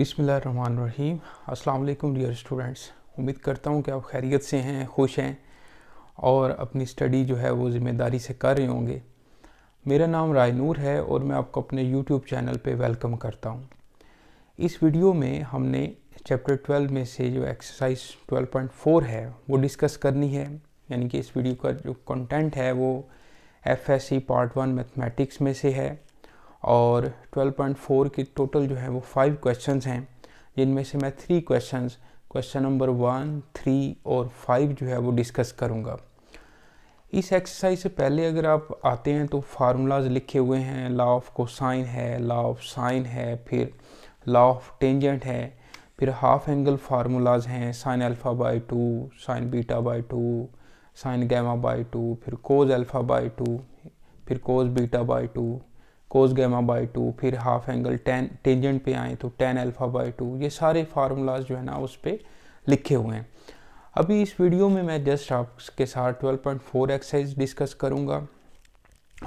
बिस्मिल्लाहिर्रहमानिर्रहीम। अस्सलाम वालेकुम डियर स्टूडेंट्स। उम्मीद करता हूँ कि आप खैरियत से हैं, खुश हैं और अपनी स्टडी जो है वो ज़िम्मेदारी से कर रहे होंगे। मेरा नाम रायनूर है और मैं आपको अपने यूट्यूब चैनल पे वेलकम करता हूँ। इस वीडियो में हमने चैप्टर 12 में से जो एक्सरसाइज 12.4 है वो डिस्कस करनी है। यानी कि इस वीडियो का जो कंटेंट है वो FSC पार्ट 1 मैथमेटिक्स में से है और 12.4 की टोटल जो है वो 5 क्वेश्चंस हैं, जिनमें से मैं 3 क्वेश्चन नंबर 1, 3 और 5 जो है वो डिस्कस करूँगा। इस एक्सरसाइज से पहले अगर आप आते हैं तो फार्मूलाज लिखे हुए हैं। लॉ ऑफ कोसाइन है, लॉ ऑफ साइन है, फिर लॉ ऑफ टेंजेंट है, फिर हाफ एंगल फार्मूलाज हैं, sine alpha by 2, sine beta by 2, sine gamma by 2, फिर कोज अल्फ़ा बाई 2, फिर cos beta by 2, cos gamma by 2, फिर हाफ एंगल टेंजेंट पे आए तो टेन अल्फ़ा बाई 2। ये सारे फार्मूलाज जो है ना उस पर लिखे हुए हैं। अभी इस वीडियो में मैं जस्ट आपके साथ 12.4 एक्सरसाइज डिस्कस करूँगा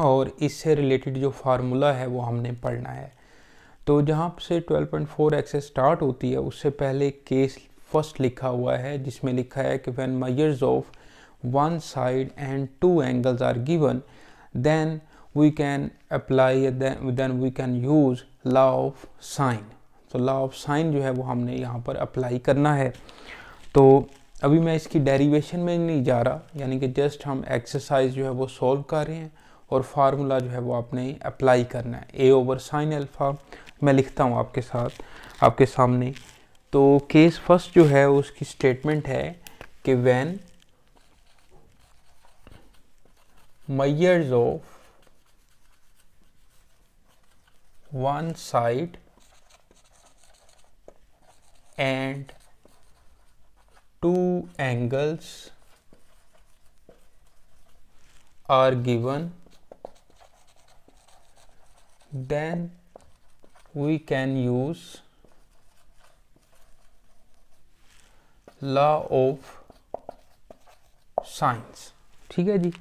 और इससे रिलेटेड जो फार्मूला है वो हमने पढ़ना है। तो जहाँ से 12.4 एक्सरसाइज स्टार्ट होती है उससे पहले केस फर्स्ट लिखा हुआ है, जिसमें लिखा है कि when measures of one side and two angles are given then we can apply then we can use law of sine। तो law of sine जो है वो हमने यहाँ पर अप्लाई करना है। तो अभी मैं इसकी डेरिवेशन में नहीं जा रहा, यानी कि जस्ट हम एक्सरसाइज जो है वो सॉल्व कर रहे हैं और फार्मूला जो है वो आपने अप्लाई करना है। a ओवर साइन अल्फ़ा मैं लिखता हूँ आपके सामने। तो केस फर्स्ट जो है उसकी स्टेटमेंट है कि when measures of one side and two angles are given then we can use law of sines। ठीक है जी।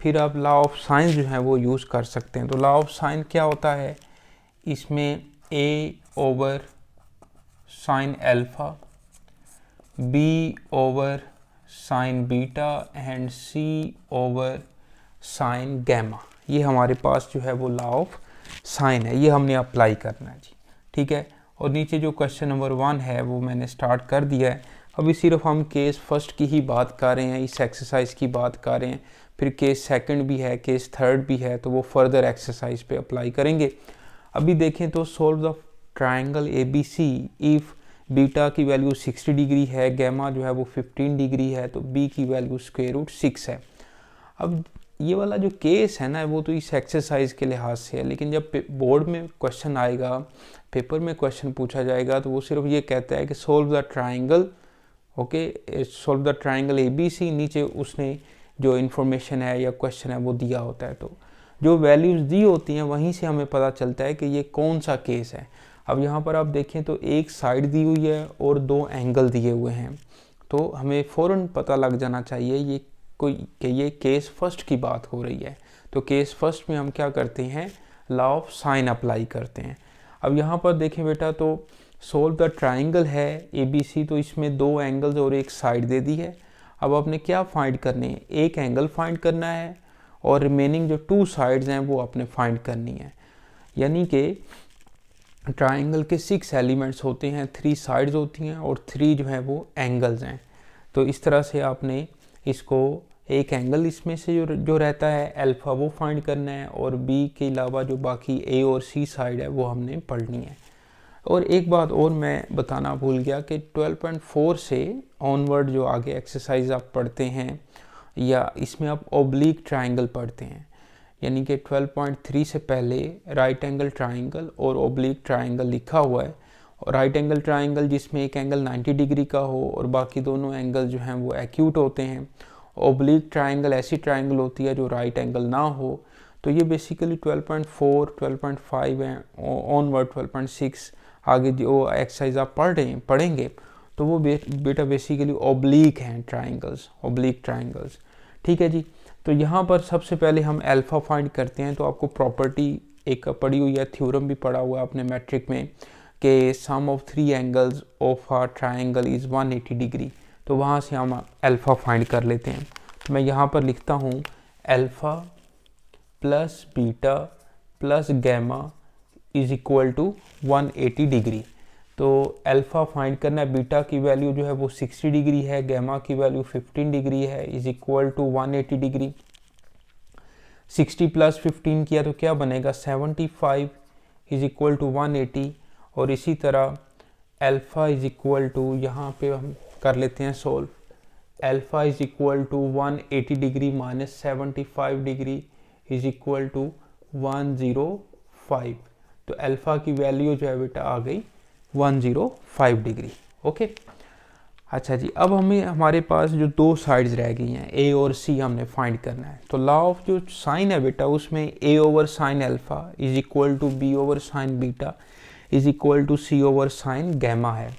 फिर आप लॉ ऑफ साइंस जो है वो यूज़ कर सकते हैं। तो लॉ ऑफ साइन क्या होता है, इसमें a over sine alpha, b over sine beta and c over sine gamma, ये हमारे पास जो है वो लॉ ऑफ साइन है। ये हमने अप्लाई करना है जी। ठीक है। और नीचे जो क्वेश्चन नंबर 1 है वो मैंने स्टार्ट कर दिया है। अभी सिर्फ हम केस फर्स्ट की ही बात कर रहे हैं, इस एक्सरसाइज की बात कर रहे हैं। फिर केस सेकंड भी है, केस थर्ड भी है, तो वो फर्दर एक्सरसाइज पे अप्लाई करेंगे। अभी देखें तो solve the triangle ABC if beta की वैल्यू 60 डिग्री है, गैमा जो है वो 15 डिग्री है, तो b की वैल्यू स्क्वायर रूट 6 है। अब ये वाला जो केस है ना वो तो इस एक्सरसाइज के लिहाज से है, लेकिन जब बोर्ड में क्वेश्चन आएगा, पेपर में क्वेश्चन पूछा जाएगा, तो वो सिर्फ ये कहता है कि solve the triangle, okay, solve the triangle ABC। नीचे उसने जो इन्फॉर्मेशन है या क्वेश्चन है वो दिया होता है, तो जो वैल्यूज़ दी होती हैं वहीं से हमें पता चलता है कि ये कौन सा केस है। अब यहाँ पर आप देखें तो एक साइड दी हुई है और 2 एंगल दिए हुए हैं, तो हमें फ़ौरन पता लग जाना चाहिए ये केस फर्स्ट की बात हो रही है। तो केस फर्स्ट में हम क्या करते हैं, लॉ ऑफ साइन अप्लाई करते हैं। अब यहाँ पर देखें बेटा, तो सोल्व द ट्राइंगल है ABC, तो इसमें 2 एंगल्स और एक साइड दे दी है। अब आपने क्या फाइंड करने हैं, एक एंगल फाइंड करना है और रिमेनिंग जो 2 साइड्स हैं वो आपने फाइंड करनी है। यानी कि ट्राइंगल के 6 एलिमेंट्स होते हैं, 3 साइड्स होती हैं और 3 जो है वो एंगल्स हैं। तो इस तरह से आपने इसको एक एंगल इसमें से जो रहता है अल्फ़ा वो फाइंड करना है, और B के अलावा जो बाकी A और C साइड है वो हमने पढ़नी है। और एक बात और मैं बताना भूल गया कि 12.4 से ऑनवर्ड जो आगे एक्सरसाइज आप पढ़ते हैं या इसमें आप ओब्लिक ट्राइंगल पढ़ते हैं, यानी कि 12.3 से पहले राइट एंगल ट्राइंगल और ओब्लिक ट्राइंगल लिखा हुआ है। और राइट एंगल ट्राइंगल जिसमें एक एंगल 90 डिग्री का हो और बाकी दोनों एंगल जो हैं वो एक्यूट होते हैं। ओब्लिक ट्राइंगल ऐसी ट्राइंगल होती है जो राइट एंगल ना हो। तो ये बेसिकली 12.4, 12.5 है, ऑनवर्ड 12.6 आगे जो एक्सरसाइज आप पढ़ेंगे तो वो बेटा बेसिकली ओब्लिक हैं ट्राइंगल्स, ओब्लिक ट्राइंगल्स। ठीक है जी। तो यहाँ पर सबसे पहले हम अल्फ़ा फाइंड करते हैं। तो आपको प्रॉपर्टी एक पढ़ी हुई है, थ्योरम भी पढ़ा हुआ है आपने मैट्रिक में, कि sum of 3 angles of a triangle is 180 degree, तो वहाँ से हम अल्फ़ा फाइंड कर लेते हैं। तो मैं यहाँ पर लिखता हूँ alpha plus beta plus gamma is equal to 180 degree. तो अल्फ़ा फाइंड करना है, बीटा की वैल्यू जो है वो 60 डिग्री है, गैमा की वैल्यू 15 डिग्री है, is equal to 180 degree. 60 plus 15 किया तो क्या बनेगा 75 इज इक्वल टू 180। और इसी तरह अल्फ़ा इज इक्वल टू, यहाँ पे हम कर लेते हैं solve, alpha is equal to 180 degree minus 75 degree is equal to 105। तो अल्फ़ा की वैल्यू जो है बेटा आ गई 105 डिग्री। ओके, अच्छा जी, अब हमारे पास जो दो साइड्स रह गई हैं ए और सी हमने फाइंड करना है। तो लॉ ऑफ जो साइन है बेटा उसमें A over sine alpha is equal to B over sine beta is equal to C over sine gamma है।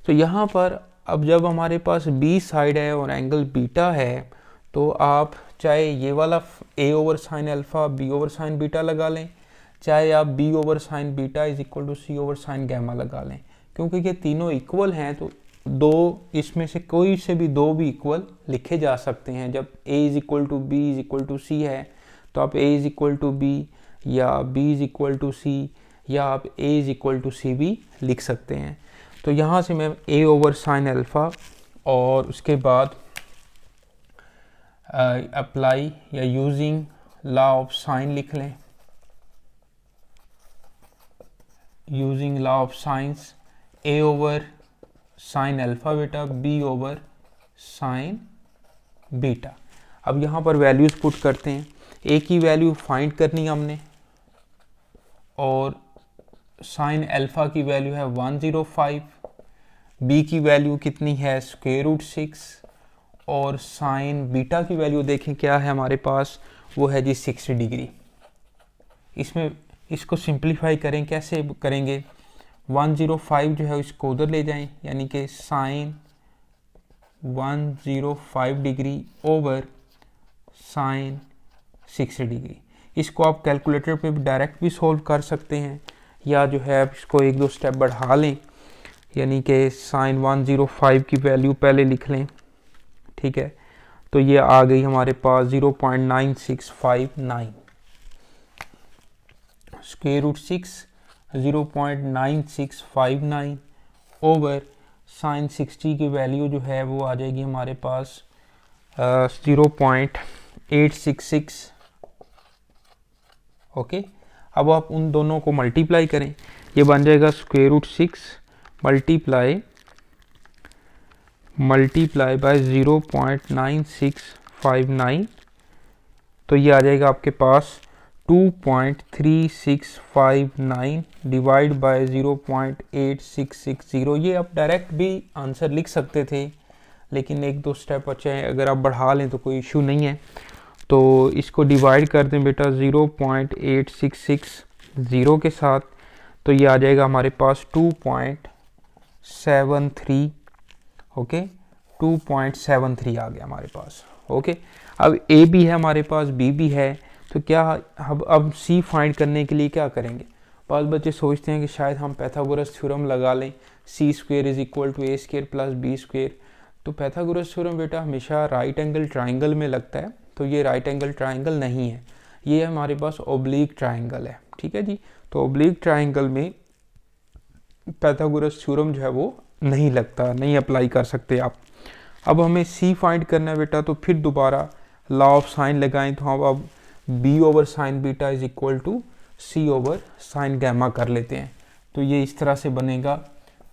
तो यहाँ पर अब जब हमारे पास बी साइड है और एंगल बीटा है, तो आप चाहे ये वाला A over sine alpha B over sine beta लगा लें, चाहे आप B over sine beta is equal to C over sine gamma लगा लें, क्योंकि ये तीनों इक्वल हैं। तो दो इसमें से कोई से भी दो भी इक्वल लिखे जा सकते हैं। जब A is equal to B is equal to C है, तो आप A is equal to B या B is equal to C या आप A is equal to C भी लिख सकते हैं। तो यहाँ से मैं ए ओवर साइन अल्फ़ा और उसके बाद अप्लाई या यूजिंग लॉ ऑफ साइन लिख लें, using law of science A over sine alpha बेटा बी ओवर साइन बीटा। अब यहाँ पर वैल्यूज़ पुट करते हैं। ए की वैल्यू फाइंड करनी हमने और साइन अल्फ़ा की वैल्यू है 105, बी की वैल्यू कितनी है √6 और साइन बीटा की वैल्यू देखें क्या है हमारे पास, वो है जी 60 डिग्री। इसमें इसको सिंप्लीफाई करें, कैसे करेंगे, 105 जो है इसको उधर ले जाएं, यानी कि sine 105 degree over sine 60 degree. इसको आप कैलकुलेटर पे डायरेक्ट भी सोल्व कर सकते हैं या जो है इसको एक दो स्टेप बढ़ा लें, यानी कि साइन 105 की वैल्यू पहले लिख लें, ठीक है। तो ये आ गई हमारे पास 0.9659, √6 0.9659 ओवर साइन 60 की वैल्यू जो है वो आ जाएगी हमारे पास 0.866। ओके, अब आप उन दोनों को मल्टीप्लाई करें, ये बन जाएगा √6 मल्टीप्लाई बाय 0.9659, तो ये आ जाएगा आपके पास 2.3659 डिवाइड बाय 0.8660। ये आप डायरेक्ट भी आंसर लिख सकते थे, लेकिन एक दो स्टेप अच्छे अगर आप बढ़ा लें तो कोई इशू नहीं है। तो इसको डिवाइड कर दें बेटा 0.8660 के साथ, तो ये आ जाएगा हमारे पास 2.73। ओके, 2.73 आ गया हमारे पास। ओके, अब ए भी है हमारे पास, बी भी है, तो क्या अब सी फाइंड करने के लिए क्या करेंगे। बहुत बच्चे सोचते हैं कि शायद हम पाइथागोरस थ्योरम लगा लें, C square is equal to A square plus B square. तो पाइथागोरस थ्योरम बेटा हमेशा राइट एंगल ट्राइंगल में लगता है, तो ये राइट एंगल ट्राइंगल नहीं है, ये हमारे पास ओब्लिक ट्राइंगल है, ठीक है जी। तो ओब्लिक ट्राइंगल में पाइथागोरस थ्योरम जो है वो नहीं लगता, नहीं अप्लाई कर सकते आप। अब हमें सी फाइंड करना है बेटा, तो फिर दोबारा लॉ ऑफ साइन लगाएं, तो हम अब B over sine beta is equal to C over sine gamma कर लेते हैं। तो ये इस तरह से बनेगा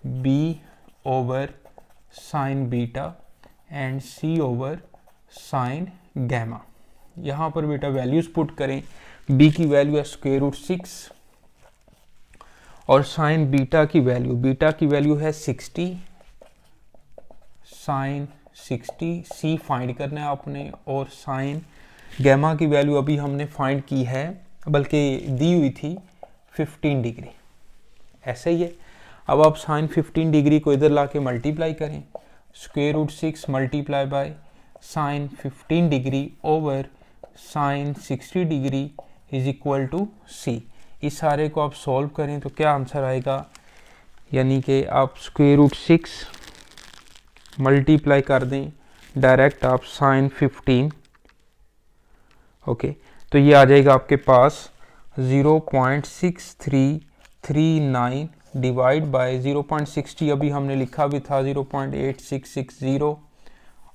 B over sine beta and C over sine gamma. यहाँ पर बेटा वैल्यूज पुट करें, बी की वैल्यू है √6 और साइन बीटा की वैल्यू है 60 साइन 60, सी फाइंड करना है आपने, और साइन गैमा की वैल्यू अभी हमने फाइंड की है, बल्कि दी हुई थी 15 डिग्री, ऐसे ही है। अब आप साइन 15 डिग्री को इधर ला के मल्टीप्लाई करें, √6 multiply by sine 15 degree over sine 60 degree is equal to C. इस सारे को आप सॉल्व करें तो क्या आंसर आएगा, यानी कि आप स्क्वायर रूट 6 मल्टीप्लाई कर दें डायरेक्ट आप साइन 15, ओके, तो ये आ जाएगा आपके पास 0.6339 डिवाइड बाय 0.60, अभी हमने लिखा भी था 0.8660,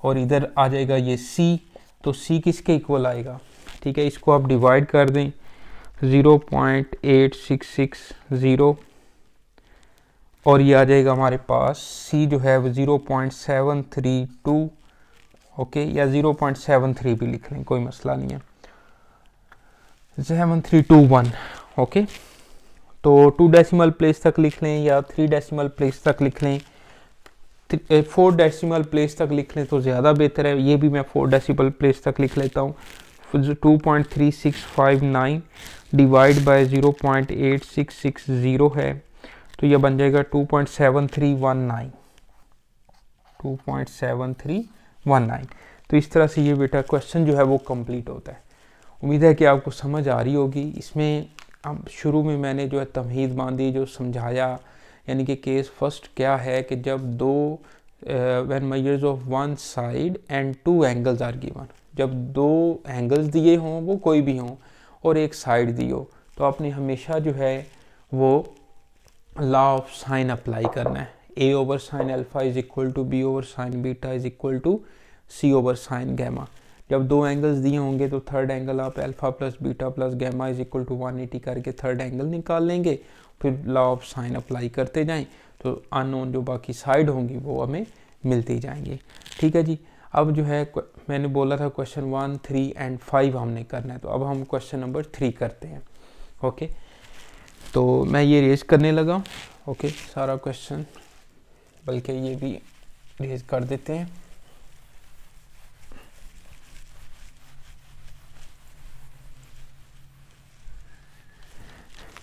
और इधर आ जाएगा ये c, तो c किसके इक्वल आएगा, ठीक है, इसको आप डिवाइड कर दें 0.8660 और ये आ जाएगा हमारे पास c जो है वो 0.732, ओके, या 0.73 भी लिख लें, कोई मसला नहीं है, 7321, ओके। तो 2 डेसिमल प्लेस तक लिख लें या 3 डेसिमल प्लेस तक लिख लें, 4 डेसिमल प्लेस तक लिख लें तो ज़्यादा बेहतर है, ये भी मैं 4 डेसिमल प्लेस तक लिख लेता हूँ। 2.3659 डिवाइड बाय 0.8660 है, तो ये बन जाएगा 2.7319, 2.7319। तो इस तरह से ये बेटा क्वेश्चन जो है वो कंप्लीट होता है। उम्मीद है कि आपको समझ आ रही होगी। इसमें हम शुरू में मैंने जो है तमहीद बांधी, जो समझाया, यानी कि केस फर्स्ट क्या है कि जब दो when measures of one side and two angles are given, जब दो एंगल्स दिए हों वो कोई भी हों और एक साइड दी हो, तो आपने हमेशा जो है वो लॉ ऑफ साइन अप्लाई करना है। A over sine alpha is equal to B over sine beta is equal to C over sine gamma. जब दो एंगल्स दिए होंगे तो थर्ड एंगल आप alpha plus beta plus gamma is equal to 180 करके third angle निकाल लेंगे, फिर लॉ ऑफ साइन अप्लाई करते जाएं तो अननोन जो बाकी साइड होंगी वो हमें मिलती जाएंगी। ठीक है जी। अब जो है मैंने बोला था क्वेश्चन 1, 3 एंड 5 हमने करना है, तो अब हम क्वेश्चन नंबर 3 करते हैं। ओके, तो मैं ये रेज करने लगा, ओके, सारा क्वेश्चन, बल्कि ये भी रेज कर देते हैं।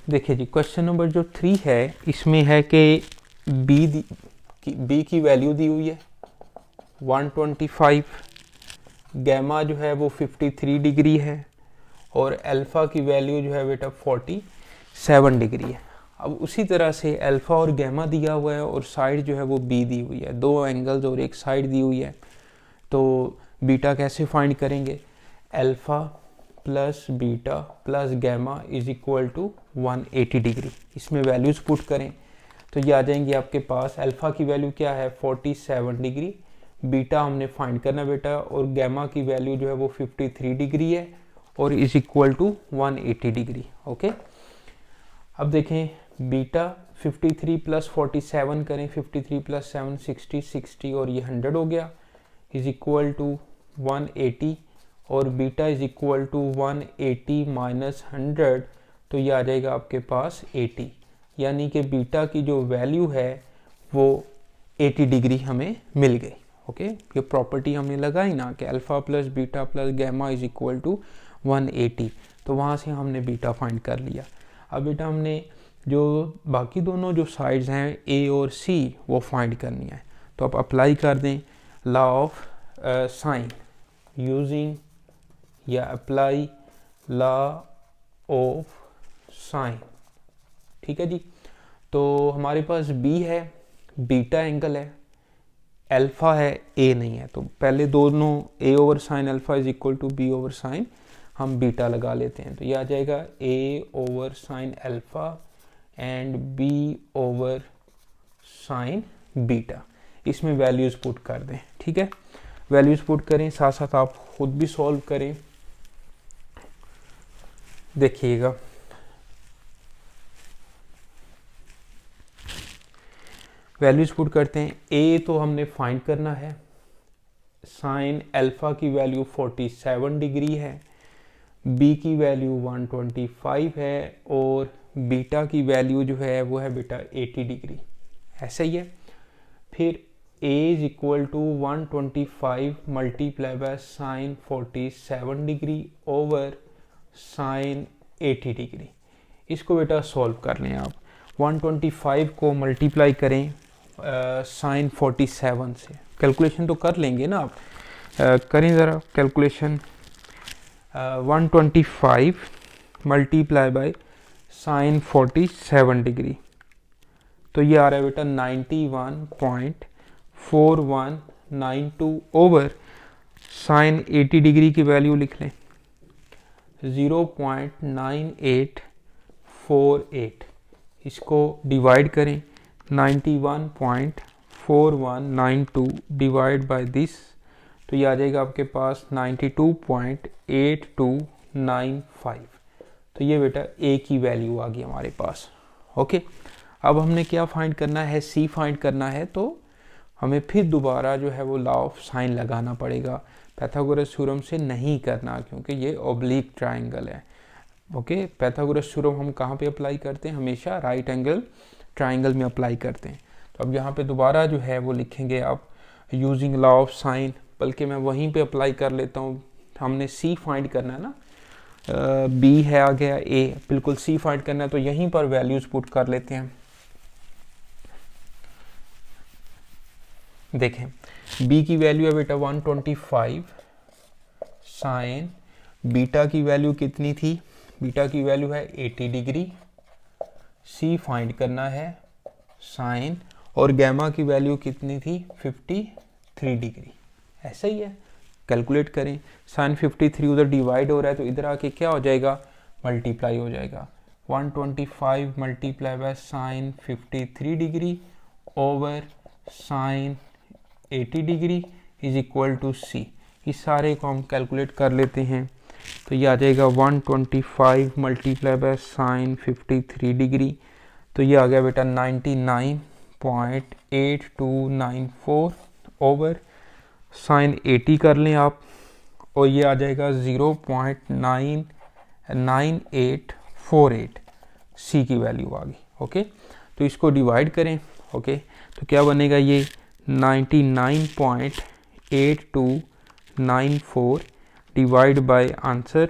देखिए जी, क्वेश्चन नंबर जो 3 है इसमें है कि बी की वैल्यू दी हुई है 125, गैमा जो है वो 53 डिग्री है और अल्फ़ा की वैल्यू जो है बेटा 47 डिग्री है। अब उसी तरह से अल्फ़ा और गैमा दिया हुआ है और साइड जो है वो बी दी हुई है, दो एंगल्स और एक साइड दी हुई है, तो बीटा कैसे फाइंड करेंगे? Alpha plus beta plus gamma is equal to 180 degree, इसमें वैल्यूज़ पुट करें तो ये आ जाएंगी आपके पास। अल्फ़ा की वैल्यू क्या है 47 डिग्री, बीटा हमने फाइंड करना बेटा, और गैमा की वैल्यू जो है वो 53 डिग्री है और is equal to 180 degree. Okay, अब देखें बीटा 53 प्लस 47 करें, 53 प्लस 7 60, 60 और ये 100 हो गया, इज इक्वल टू 180, और beta is equal to 180 minus 100, तो ये आ जाएगा आपके पास 80, यानी कि बीटा की जो वैल्यू है वो 80 डिग्री हमें मिल गई। ओके, ये प्रॉपर्टी हमने लगाई ना कि alpha plus beta plus gamma is equal to 180, तो वहाँ से हमने बीटा फाइंड कर लिया। अब बेटा हमने जो बाकी दोनों जो साइड्स हैं ए और सी वो फाइंड करनी है, तो आप अप्लाई कर दें लॉ ऑफ साइन यूजिंग या अप्लाई लॉ ऑफ साइन। ठीक है जी। तो हमारे पास बी है, बीटा एंगल है, अल्फ़ा है, ए नहीं है, तो पहले दोनों A over sine alpha is equal to B over sine हम बीटा लगा लेते हैं, तो ये आ जाएगा A over sine alpha and B over sine beta. इसमें वैल्यूज़ पुट कर दें। ठीक है, वैल्यूज़ पुट करें, साथ साथ आप खुद भी सॉल्व करें। देखिएगा, वैल्यूज पुट करते हैं। ए तो हमने फाइंड करना है, साइन अल्फ़ा की वैल्यू 47 डिग्री है, बी की वैल्यू 125 है और बीटा की वैल्यू जो है वो है बेटा 80 डिग्री, ऐसा ही है। फिर a is equal to 125 multiply by sine 47 degree over sine 80 degree. इसको बेटा सॉल्व कर लें आप। 125 को मल्टीप्लाई करें साइन 47 से, कैलकुलेशन तो कर लेंगे ना आप, करें ज़रा calculation. 125 multiply by sine 47 degree, तो ये आ रहा है बेटा 91.4192 ओवर साइन 80 डिग्री की वैल्यू लिख लें 0.9848। इसको डिवाइड करें 91.4192 डिवाइड बाय दिस, तो ये आ जाएगा आपके पास 92.8295। तो ये बेटा ए की वैल्यू आ गई हमारे पास। ओके, अब हमने क्या फाइंड करना है, सी फाइंड करना है। तो हमें फिर दोबारा जो है वो लॉ ऑफ साइन लगाना पड़ेगा, पाइथागोरस थ्योरम से नहीं करना क्योंकि ये ऑब्लिक ट्राइंगल है। ओके, पाइथागोरस थ्योरम हम कहाँ पे अप्लाई करते हैं, हमेशा राइट एंगल ट्राइंगल में अप्लाई करते हैं। तो अब यहाँ पे दोबारा जो है वो लिखेंगे आप यूजिंग लॉ ऑफ साइन, बल्कि मैं वहीं पे अप्लाई कर लेता हूँ। हमने सी फाइंड करना है ना, बी है आ गया, ए बिल्कुल सी फाइंड करना है, तो यहीं पर वैल्यूज पुट कर लेते हैं। देखें बी की वैल्यू है बेटा 125 साइन, बीटा की वैल्यू कितनी थी, बीटा की वैल्यू है 80 डिग्री, सी फाइंड करना है साइन, और गैमा की वैल्यू कितनी थी 53 डिग्री। ऐसा ही है, कैलकुलेट करें। साइन 53 उधर डिवाइड हो रहा है तो इधर आके क्या हो जाएगा, मल्टीप्लाई हो जाएगा। 125 multiply by sine 53 degree over sine 80 degree is equal to C. इस सारे को हम कैलकुलेट कर लेते हैं, तो ये आ जाएगा 125 मल्टीप्लाई बाय साइन 53 डिग्री, तो ये आ गया बेटा 99.8294 ओवर साइन 80 कर लें आप, और ये आ जाएगा 0.99848, सी की वैल्यू आ गई। ओके, तो इसको डिवाइड करें। ओके, तो क्या बनेगा, ये 99.8294 डिवाइड बाय आंसर,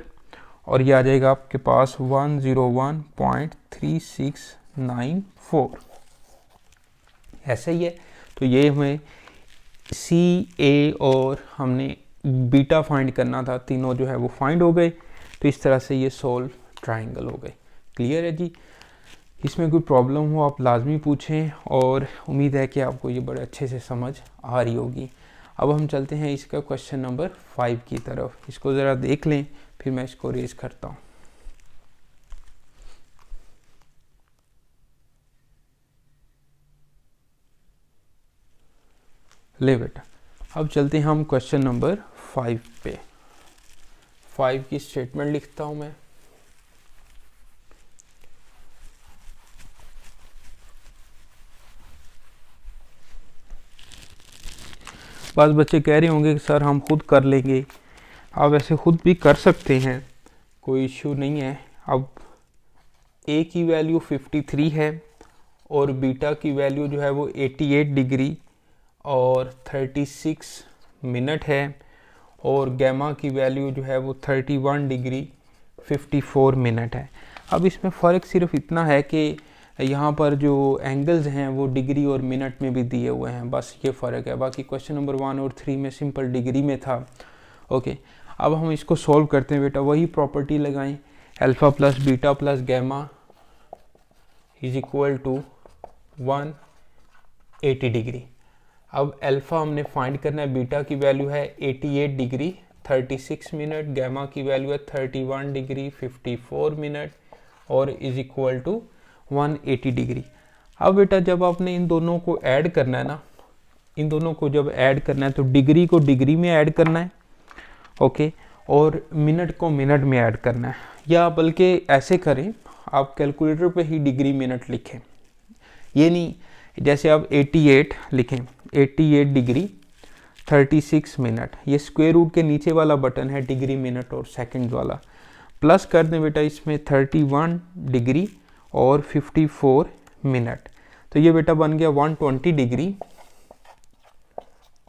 और ये आ जाएगा आपके पास 101.3694। ऐसा ही है। तो ये हमें सी, ए और हमने बीटा फाइंड करना था, तीनों जो है वो फाइंड हो गए। तो इस तरह से ये सोल्व ट्राइंगल हो गए। क्लियर है जी। इसमें कोई प्रॉब्लम हो आप लाजमी पूछें, और उम्मीद है कि आपको ये बड़े अच्छे से समझ आ रही होगी। अब हम चलते हैं इसका क्वेश्चन नंबर 5 की तरफ। इसको ज़रा देख लें, फिर मैं इसको रेज करता हूँ। ले बेटा, अब चलते हैं हम क्वेश्चन नंबर 5 पे। 5 की स्टेटमेंट लिखता हूँ मैं। बस बच्चे कह रहे होंगे कि सर हम खुद कर लेंगे। आप वैसे खुद भी कर सकते हैं, कोई इश्यू नहीं है। अब ए की वैल्यू 53 है और बीटा की वैल्यू जो है वो 88 डिग्री और 36 मिनट है, और गैमा की वैल्यू जो है वो 31 डिग्री 54 मिनट है। अब इसमें फ़र्क सिर्फ इतना है कि यहाँ पर जो एंगल्स हैं वो डिग्री और मिनट में भी दिए हुए हैं, बस ये फ़र्क है। बाकी क्वेश्चन नंबर 1 और 3 में सिंपल डिग्री में था। ओके, अब हम इसको सॉल्व करते हैं बेटा। वही प्रॉपर्टी लगाएं, alpha plus beta plus gamma is equal to 180 degree. अब अल्फ़ा हमने फाइंड करना है, बीटा की वैल्यू है 88 डिग्री 36 मिनट, गैमा की वैल्यू है 31 डिग्री 54 मिनट, और इज इक्वल टू 180 डिग्री। अब बेटा जब आपने इन दोनों को ऐड करना है ना, इन दोनों को जब ऐड करना है तो डिग्री को डिग्री में ऐड करना है, ओके, और मिनट को मिनट में ऐड करना है। या बल्कि ऐसे करें, आप कैलकुलेटर पे ही डिग्री मिनट लिखें, ये नहीं जैसे आप 88 लिखें, 88 डिग्री 36 मिनट, ये स्क्वायर रूट के नीचे वाला बटन है डिग्री मिनट और सेकंड वाला, प्लस कर दें बेटा इसमें 31 डिग्री और 54 मिनट, तो ये बेटा बन गया 120 डिग्री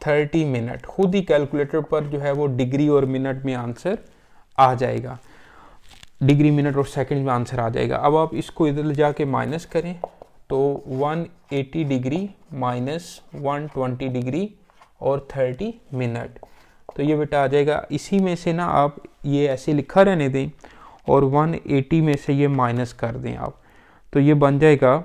30 मिनट। खुद ही कैलकुलेटर पर जो है वो डिग्री और मिनट में आंसर आ जाएगा, डिग्री मिनट और सेकंड में आंसर आ जाएगा। अब आप इसको इधर ले जाके माइनस करें तो 180 डिग्री माइनस 120 डिग्री और 30 मिनट, तो ये बेटा आ जाएगा। इसी में से ना आप ये ऐसे लिखा रहने दें और 180 में से ये माइनस कर दें आप, तो ये बन जाएगा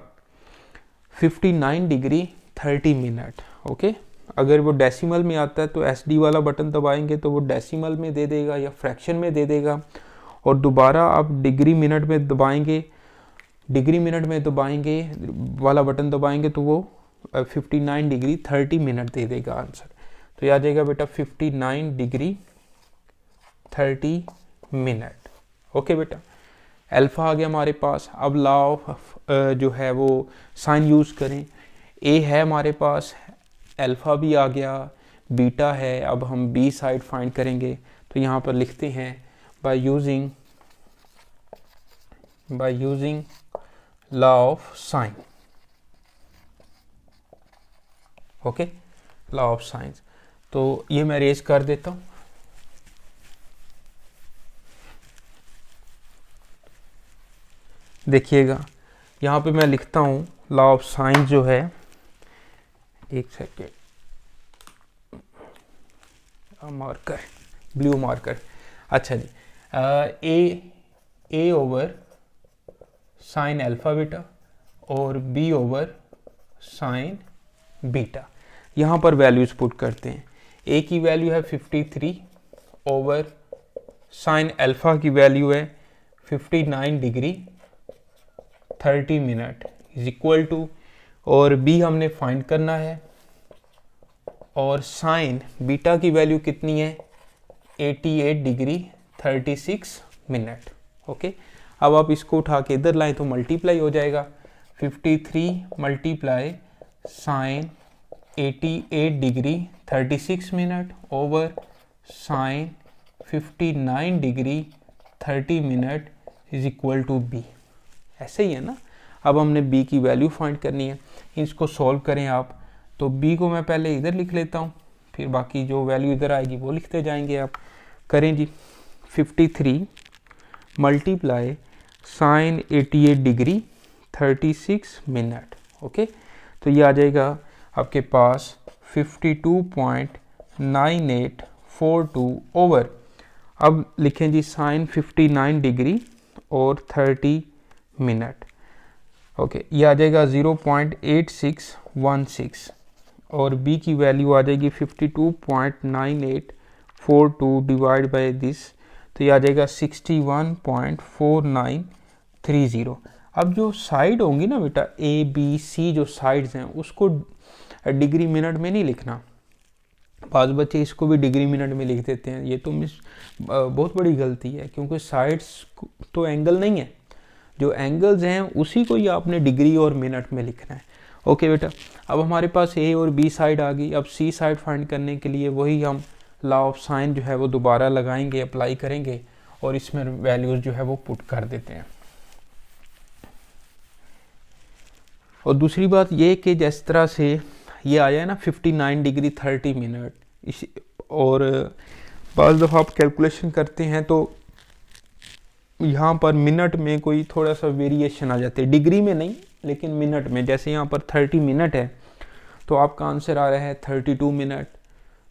59 डिग्री 30 मिनट। ओके, अगर वो डेसिमल में आता है तो SD वाला बटन दबाएंगे तो वो डेसिमल में दे देगा या फ्रैक्शन में दे देगा, और दोबारा आप डिग्री मिनट में दबाएंगे, डिग्री मिनट में दबाएंगे वाला बटन दबाएंगे तो वो 59 डिग्री 30 मिनट दे देगा आंसर। तो ये आ जाएगा बेटा 59 डिग्री 30 मिनट। ओके बेटा, अल्फ़ा आ गया हमारे पास। अब लॉ ऑफ जो है वो साइन यूज़ करें। ए है हमारे पास, अल्फ़ा भी आ गया, बीटा है। अब हम बी साइड फाइंड करेंगे, तो यहाँ पर लिखते हैं by using law of sign. Okay, law of science. तो ये मैं रेज कर देता हूँ। देखिएगा यहाँ पे मैं लिखता हूँ लॉ ऑफ साइंस जो है, एक सेकेंड, मार्कर, ब्लू मार्कर। अच्छा जी, ए ओवर साइन अल्फा बीटा और बी ओवर साइन बीटा, यहाँ पर वैल्यूज पुट करते हैं। ए की वैल्यू है 53 ओवर साइन अल्फा की वैल्यू है 59 degree 30 minute is equal to, और बी हमने फाइंड करना है, और साइन बीटा की वैल्यू कितनी है 88 डिग्री 36 मिनट। ओके, अब आप इसको उठा के इधर लाएं तो मल्टीप्लाई हो जाएगा, 53 multiply sine 88 degree 36 minute over sine 59 degree 30 minute is equal to B. ऐसे ही है ना। अब हमने b की वैल्यू फाइंड करनी है, इसको सॉल्व करें आप। तो b को मैं पहले इधर लिख लेता हूँ, फिर बाकी जो वैल्यू इधर आएगी वो लिखते जाएंगे आप। करें जी, 53 multiply sine 88 degree 36 minute. Okay, तो ये आ जाएगा आपके पास 52.9842 ओवर, अब लिखें जी साइन 59 डिग्री और 30 मिनट। ओके, ये आ जाएगा 0.8616, और b की वैल्यू आ जाएगी 52.9842 डिवाइड बाय दिस, तो ये आ जाएगा 61.4930। अब जो साइड होंगी ना बेटा ए बी सी, जो साइड्स हैं उसको डिग्री मिनट में नहीं लिखना। बाज़ बच्चे इसको भी डिग्री मिनट में लिख देते हैं, ये तो बहुत बड़ी गलती है, क्योंकि साइड्स तो एंगल नहीं है, जो एंगल्स हैं उसी को ही आपने डिग्री और मिनट में लिखना है। ओके बेटा, अब हमारे पास ए और बी साइड आ गई। अब सी साइड फाइंड करने के लिए वही हम लॉ ऑफ साइन जो है वो दोबारा लगाएंगे, अप्लाई करेंगे, और इसमें वैल्यूज जो है वो पुट कर देते हैं। और दूसरी बात ये कि जिस तरह से ये आया है ना 59 डिग्री 30 मिनट, इस और बाज़ दफ़ा आप कैलकुलेशन करते हैं तो यहाँ पर मिनट में कोई थोड़ा सा वेरिएशन आ जाते हैं, डिग्री में नहीं लेकिन मिनट में। जैसे यहाँ पर 30 मिनट है तो आपका आंसर आ रहा है 32 मिनट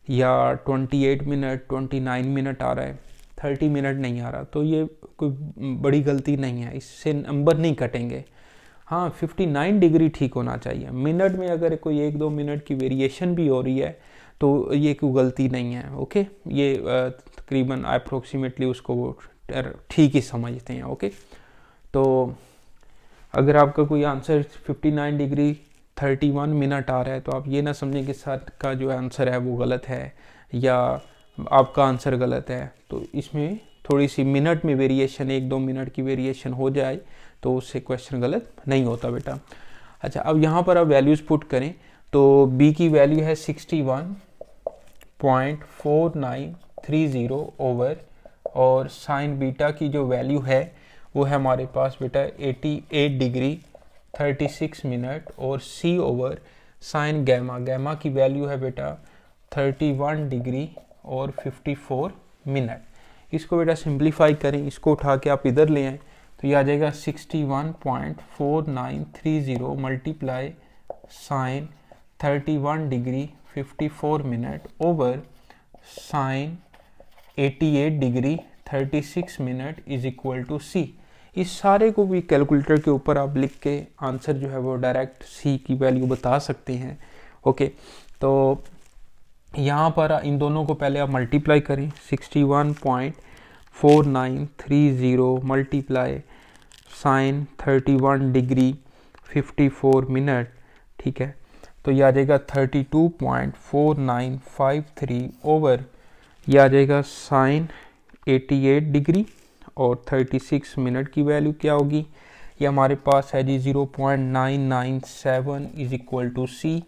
या 28 मिनट, 29 मिनट आ रहा है, 30 मिनट नहीं आ रहा। तो ये कोई बड़ी गलती नहीं है, इससे नंबर नहीं कटेंगे। हाँ, 59 डिग्री ठीक होना चाहिए। मिनट में अगर कोई 1-2 मिनट की वेरिएशन भी हो रही है तो ये कोई गलती नहीं है। ओके, ये तकरीबन अप्रोक्सीमेटली उसको वो ठीक ही समझते हैं। ओके, तो अगर आपका कोई आंसर 59 डिग्री 31 मिनट आ रहा है तो आप ये ना समझें कि सर का जो आंसर है वो गलत है या आपका आंसर गलत है। तो इसमें थोड़ी सी मिनट में वेरिएशन, 1-2 मिनट की वेरिएशन हो जाए तो उससे क्वेश्चन गलत नहीं होता बेटा। अच्छा, अब यहाँ पर आप वैल्यूज़ पुट करें तो b की वैल्यू है 61.4930 ओवर, और साइन बीटा की जो वैल्यू है वो है हमारे पास बेटा 88 डिग्री 36 मिनट, और c ओवर साइन गैमा की वैल्यू है बेटा 31 डिग्री और 54 मिनट। इसको बेटा सिंप्लीफाई करें, इसको उठा के आप इधर ले आएँ तो ये आ जाएगा 61.4930 multiply sine 31 degree 54 minute over sine 88 degree 36 minute is equal to C. इस सारे को भी कैलकुलेटर के ऊपर आप लिख के आंसर जो है वो डायरेक्ट सी की वैल्यू बता सकते हैं। ओके, तो यहाँ पर इन दोनों को पहले आप मल्टीप्लाई करें, 61.4930 मल्टीप्लाई साइन 31 डिग्री 54 मिनट, ठीक है, तो ये आ जाएगा 32.4953 ओवर, ये आ जाएगा साइन 88 डिग्री और 36 मिनट की वैल्यू क्या होगी, ये हमारे पास है जी 0.997 इज इक्वल टू सी।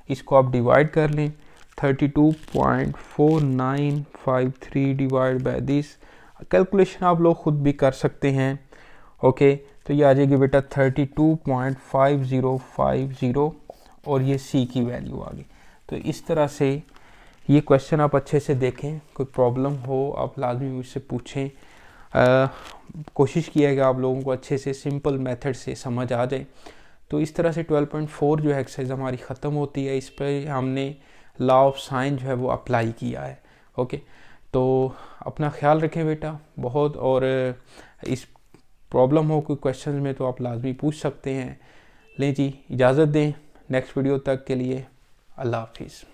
इसको आप डिवाइड कर लें, 32.4953 डिवाइड बाय दिस, कैलकुलेशन आप लोग खुद भी कर सकते हैं। ओके, तो ये आ जाएगी बेटा 32.5050 और ये सी की वैल्यू आ गई। तो इस तरह से ये क्वेश्चन आप अच्छे से देखें, कोई प्रॉब्लम हो आप लाजमी मुझसे पूछें। कोशिश किएगा आप लोगों को अच्छे से सिंपल मेथड से समझ आ जाए। तो इस तरह से 12.4 जो है एक्सरसाइज हमारी ख़त्म होती है। इस पर हमने लॉ ऑफ साइन जो है वो अप्लाई किया है। ओके, तो अपना ख्याल रखें बेटा बहुत, और इस प्रॉब्लम हो कोई क्वेश्चन में तो आप लाजमी पूछ सकते हैं। लें जी, इजाज़त दें, नेक्स्ट वीडियो तक के लिए अल्लाह हाफिज़।